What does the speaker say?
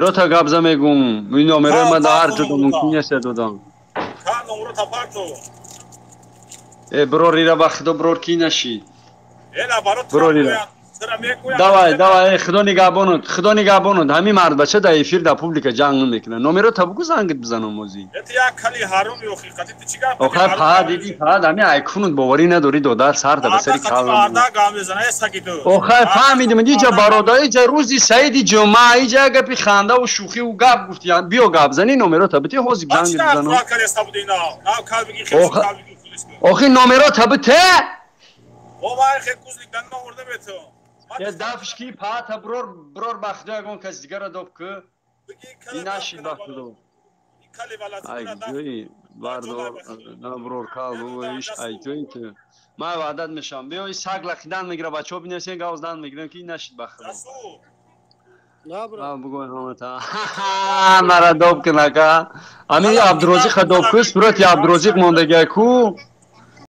Rota gabza megum, min номера ма дар ҷудо мумкин аст додам. Ка номеро тапарто. Брор ира ба худо брор ки наши. Эла барот брор ира. Давай, худо нигабонуд. Ҳами мард бача да эфир да публика ҷанг мекунад. Номеро табуку зангит бизанам мози. Эти як кали Ҳарун ёхи қадити чигар. Охай фаҳад диди фаҳад ҳами айкунуд боварӣ надорӣ додар сар да басари калам. Арда гам мезана эсагидо. Охай фаҳмидим иҷа бародар иҷа рӯзи Саиди ҷумъа иҷа гапи хандаву шӯхиву гап гуфтӣ. Биё гап зани номеро табити ҳозир зангит бизанам. Охи номеро табите? Бовай хе кузлик дан номерда бето. Я дафшки пата брор ба худо ягон кас дигара доб ки инаши ба худо. Ай ҷои бардор на брор кал бовариш ай ҷои ки ман ваъдат мешавам биё саг лақидан мегира бачаҳо бинависен гавздан мегирам ки инашид ба худо. Бугой ҳамата мара доб кунака ами Абдурозиқ доб ки сурати Абдурозиқ мондагия ку